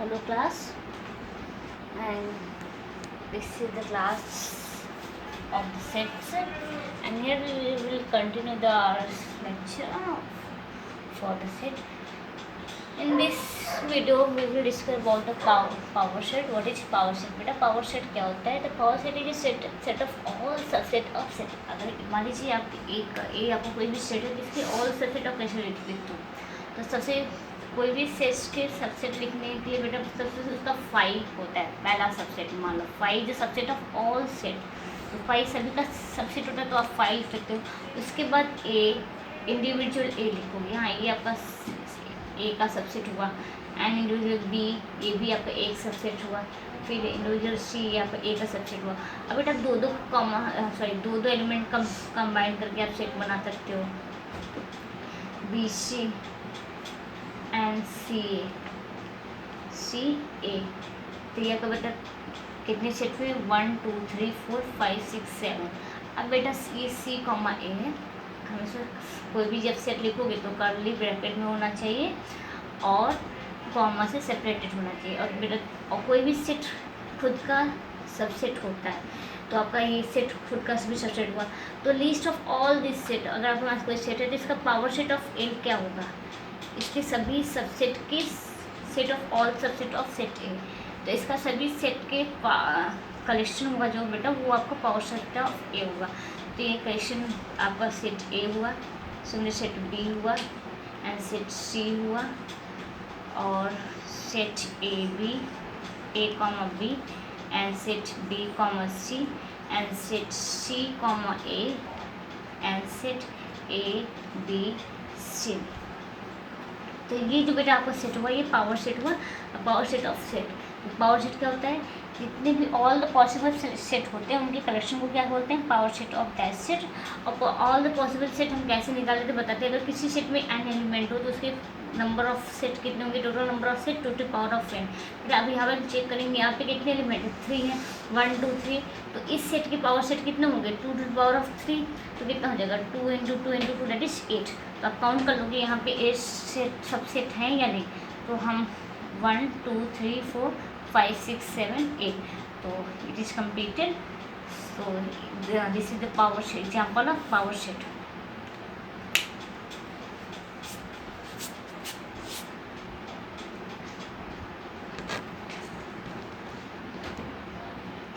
Hello class, and this is the class of the sets, and here we will continue the lecture for the set. In this video we will discuss about the power set. What is power set? बेटा power set क्या होता है? The power set is a set of all subset of set. अगर मान लीजिए आप आपको कोई भी सेट है जिसके all subset of कैसे लिखते हो, तो सबसे कोई भी सेट के सबसेट लिखने के लिए बेटा सबसे उसका फाइव होता है, पहला सबसेट मान लो फाइव जो सबसेट ऑफ ऑल सेट, तो फाइव सभी का सबसेट होता है, तो आप फाइव लिखते हो। उसके बाद ए इंडिविजुअल ए लिखोगे, हाँ ये आपका ए का सबसेट हुआ, एंड इंडिविजुअल बी, ए भी आपका एक सबसेट हुआ, फिर इंडिविजुअल सी आपका ए का सबसेट हुआ। अब बेटा दो एलिमेंट कंबाइन करके आप सेट बना सकते हो, बी सी एंड सी ए। तो ये आपका बेटा कितने सेट हुए? 1 2 3 4 5 6 7। अब बेटा ये सी कॉमा ए है, हमेशा कोई भी जब सेट लिखोगे तो कर्ली ब्रैकेट में होना चाहिए और कॉमा से सेपरेटेड होना चाहिए। और बेटा और कोई भी सेट खुद का सबसेट होता है, तो आपका ये सेट खुद का भी सबसेट हुआ। तो list of all this set, अगर आपके पास कोई सेट है तो इसका पावर सेट ऑफ ए क्या होगा? इसके सभी सबसेट के set of all subset of set ए, तो इसका सभी सेट के कलेक्शन होगा जो बेटा वो आपका पावर सेट ऑफ ए होगा। तो ये कलेक्शन आपका सेट ए हुआ, सुनिए सेट बी हुआ, एंड सेट सी हुआ, और set A B, A comma B, and set B comma C, and set C comma A, and set A B C. तो ये जो बेटा आपका सेट हुआ ये पावर सेट हुआ। Power set of set, power set क्या होता है? जितने भी ऑल द पॉसिबल सेट होते हैं उनके कलेक्शन को क्या बोलते हैं? Power set of that set. और ऑल द पॉसिबल सेट हम कैसे निकालते थे बताते हैं। अगर किसी सेट में एन एलिमेंट हो तो उसके नंबर ऑफ सेट कितने होंगे? Total number of set to the power of N. फिर अब यहाँ पर चेक करेंगे यहाँ पे कितने एलिमेंट है? 3 है, 1 2 3। तो इस सेट के पावर सेट कितने होंगे? 2 टू द पावर ऑफ 3, तो कितना हो जाएगा? 2 इंटू 2 इंटू 2 दैट इज 8। तो आप काउंट कर लोगे यहाँ पे 8 सेट सब सेट हैं या नहीं। तो हम 1 2 3 4 5 6 7 8, तो it is completed. So this is the power set, example of power set.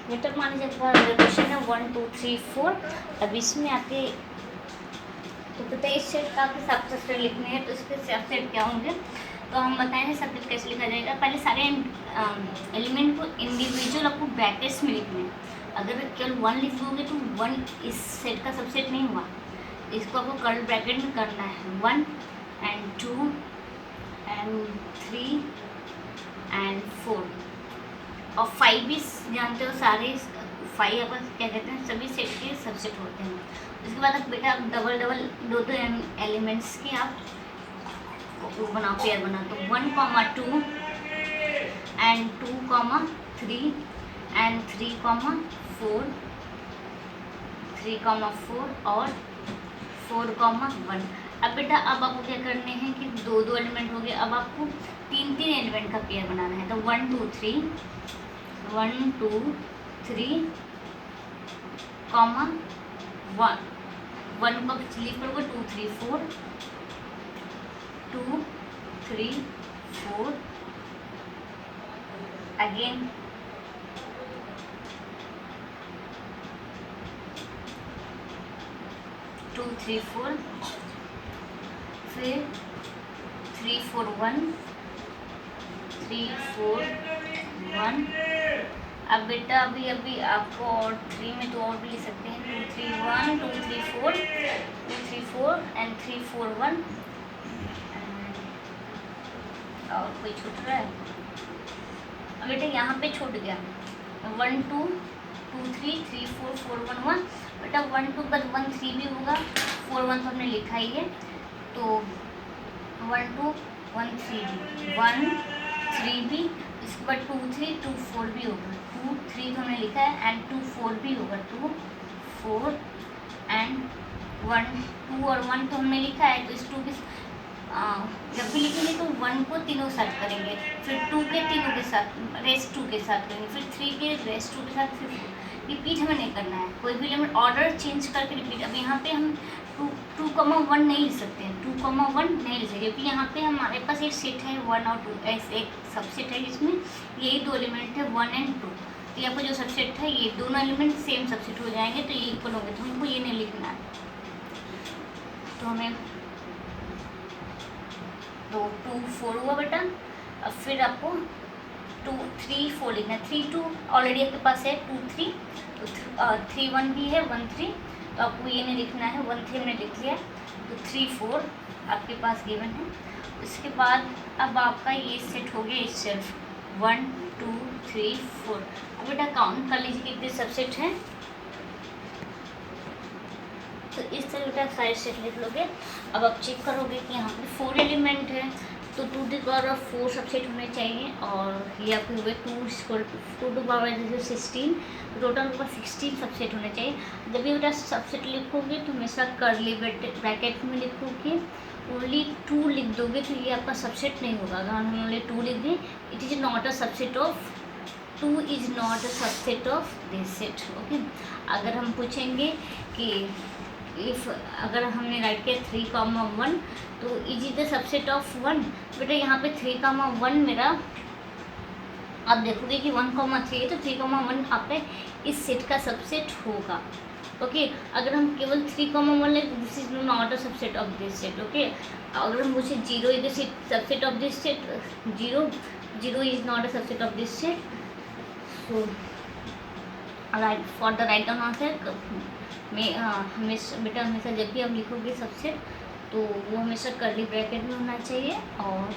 बेटा मान लीजिए क्वेश्चन है 1 2 3 4। अब इसमें आपके तो पता है इस सेट का आपके सबसेट लिखने हैं, तो इसके सबसेट क्या होंगे? तो हम बताएंगे सबसेट कैसे लिखा जाएगा। पहले सारे एलिमेंट को इंडिविजुअल आपको ब्रैकेट्स में लिखना है। अगर केवल 1 लिख दोगे तो 1 इस सेट का सबसेट नहीं हुआ, इसको आपको कर्ल ब्रैकेट में करना है। 1 एंड 2 एंड 3 एंड 4 और 5 भी जानते हो, सारे 5 अपन क्या कहते हैं? सभी सेट के सबसेट होते हैं। उसके बाद अब बेटा डबल दो एलिमेंट्स के आप वो बनाओ, पेयर बनाओ। तो 1 2 एंड 2 3 एंड 3 4, 3 4 और 4 1। अब बेटा अब आपको क्या करने हैं कि दो एलिमेंट हो गए, अब आपको 3 एलिमेंट का पेयर बनाना है। तो 1 2 3 1 2 3 1 को स्लीप करोगे 2 3 4 2 3 4 अगेन 2 3 4, फिर 3 4 1 3 4 1। अब बेटा अभी आपको और 3 में तो और भी लिख सकते हैं। 2 3 1 2 3 4 2 3 4 एंड 3 4 1। और कोई छूट रहा है? अब बेटा यहाँ पे छूट गया 1 2 2 3 3 4 4 1 1। बेटा 1 2 बाद 1 3 भी होगा, 4 1 तो हमने लिखा ही है, तो 1 2 1 3 भी 1 3 भी, इसके बाद 2 3 2 4 भी होगा, 2 3 तो हमने लिखा है, एंड 2 4 भी होगा, 2 4 एंड 1 2 और 1 तो हमने लिखा है, तो इस 2 के जब भी लिखेंगे तो 1 को तीनों के साथ करेंगे, फिर 2 के तीनों के साथ रेस्ट 2 के साथ करेंगे, फिर 3 के रेस्ट 2 के साथ, फिर 4। रिपीट हमें नहीं करना है, कोई भी लिमिट ऑर्डर चेंज करके रिपीट। अब यहाँ पे हम 2,1 नहीं लिख सकते हैं, 2,1 नहीं लिख सकते, क्योंकि यहाँ पे हमारे पास एक सेट है 1 और 2, ऐसे एक सबसेट है जिसमें यही दो एलिमेंट है 1 और 2। तो यहाँ पर जो सबसेट है ये दोनों एलिमेंट सेम सबसेट हो जाएंगे, तो ये इक्वल होंगे, तो हमको ये नहीं लिखना है। तो हमें तो 2 4 हुआ बेटा। अब फिर आपको 2 3 4 लिखना है। 3 2 ऑलरेडी आपके पास है, 2 3, तो 3 1 भी है, 1 3, तो आपको ये नहीं लिखना है, 1 3 हमने लिख लिया, तो 3 4 आपके पास गिवन है। उसके बाद अब आपका ये सेट हो गया इस सेल्फ 1 2 3 4। अब बेटा काउंट कर लीजिए कितने सबसेट हैं। तो इस तरह बेटा सारे सेट लिख लोगे। अब आप चेक करोगे कि यहाँ पे 4 एलिमेंट है, तो 2 टू पावर 4 सबसेट होने चाहिए, और ये आपके हुए 2 टू पावर 16, टोटल ऊपर 16 सबसेट होने चाहिए। जब भी बेटा सबसेट लिखोगे तो हमेशा कर्ली ब्रैकेट में लिखोगे, ओनली 2 लिख दोगे तो ये आपका सबसेट नहीं होगा। अगर हम ओनली 2 लिख दें, it is not a subset of 2 is not a subset of this set. Okay, अगर हम पूछेंगे कि इफ़ अगर हमने राइट किया 3,1 तो इज द सबसेट ऑफ 1, बेटा यहाँ पे 3,1 मेरा, आप देखोगे कि 1,3 है, तो 3,1 आपका इस सेट का सबसेट होगा। ओके, अगर हम केवल 3,1 ले तो this is not a subset of this set. Okay, अगर हम पूछे 0 is the subset of this set, 0 is not a subset of this set. So right for the write down answer में हमेशा बेटा हमेशा जब भी हम लिखोगे सबसेट तो वो हमेशा कर्ली ब्रैकेट में होना चाहिए, और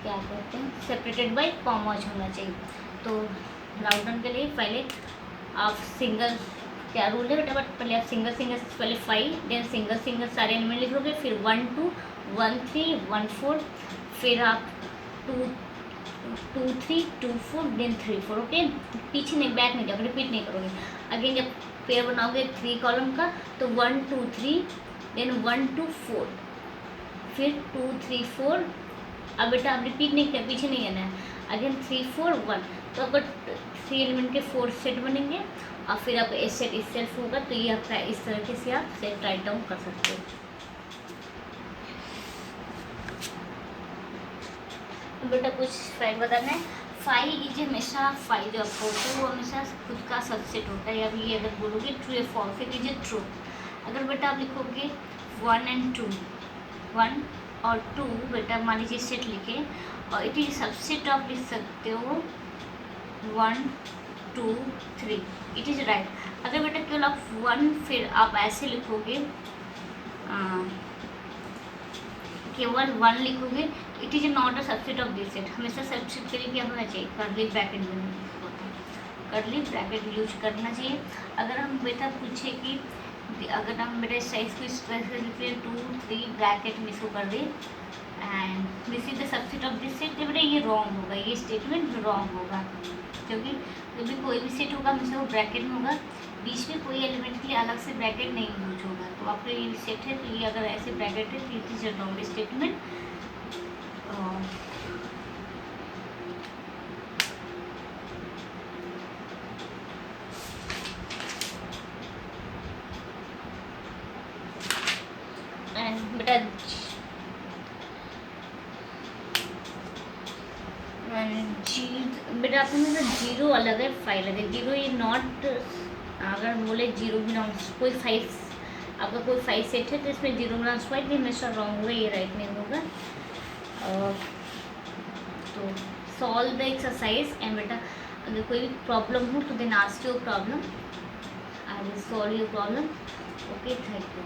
क्या कहते हैं सेपरेटेड बाय कॉमाज होना चाहिए। तो राउंड डाउन के लिए पहले आप सिंगल, क्या रूल है बेटा, बट पहले आप सिंगल पहले 5, देन सिंगल सारे एलिमेंट लिखोगे, फिर 1 2 1 3 1 4, फिर आप 2 2 3 2 4 देन 3 4। ओके, पीछे नहीं, बैक नहीं जाओगे, रिपीट नहीं करोगे। अगेन जब पेयर बनाओगे 3 कॉलम का तो 1 2 3 देन 1 2 4, फिर 2 3 4। अब बेटा आप रिपीट नहीं कर, पीछे नहीं आना है, अगेन 3 4 1। तो आपका 3 एलिमेंट के 4 सेट बनेंगे, और फिर आपका एक सेट इस सेल्फ होगा। तो ये आपका इस तरीके से आप सेट राइट डाउन कर सकते हो। तो बेटा कुछ फैक्ट बताना है। 5 इज हमेशा 5 जो आपका होता है वो हमेशा खुद का सबसेट होता है। अब ये अगर बोलोगे ट्रू या फॉल्स, इट इज ट्रू। अगर बेटा आप लिखोगे 1 and 2, 1 और 2 बेटा मान लीजिए सेट लिखे, और इट इज सबसेट ऑफ लिख सकते हो 1 2 3, इट इज राइट। अगर बेटा केवल आप 1 फिर आप ऐसे लिखोगे, केवल 1 लिखोगे, it is not a subset of this set. हमेशा सबसेट के लिए क्या होना चाहिए, कर्ली ब्रैकेट में होता है, कर्ली ब्रैकेट यूज करना चाहिए। अगर हम बेटा पूछे कि अगर हम बेटा साइज को इस तरह से लिख लें 2 3 ब्रैकेट में इसको कर दें and this is the subset of this set, तो बेटा ये रॉन्ग होगा, ये स्टेटमेंट रॉन्ग होगा, क्योंकि जब भी कोई भी सेट होगा हमेशा वो ब्रैकेट में होगा, बीच में कोई एलिमेंट के लिए अलग से ब्रैकेट नहीं यूज होगा। तो आपका ये सेट है, तो ये अगर ऐसे ब्रैकेट है तो it is a wrong statement. And बेटा बेटा आपको मतलब 0 अलग है 5 अलग है। 0 इज नॉट, अगर बोले 0 बिलोंग्स कोई 5, आपका कोई 5 सेट है तो इसमें 0 बिलोंग्स 5 ये हमेशा रॉन्ग होगा, ये राइट नहीं होगा। तो सॉल्व द एक्सरसाइज एंड बेटा अगर कोई भी प्रॉब्लम हो तो then ask your problem, I will solve your problem. Okay, thank you.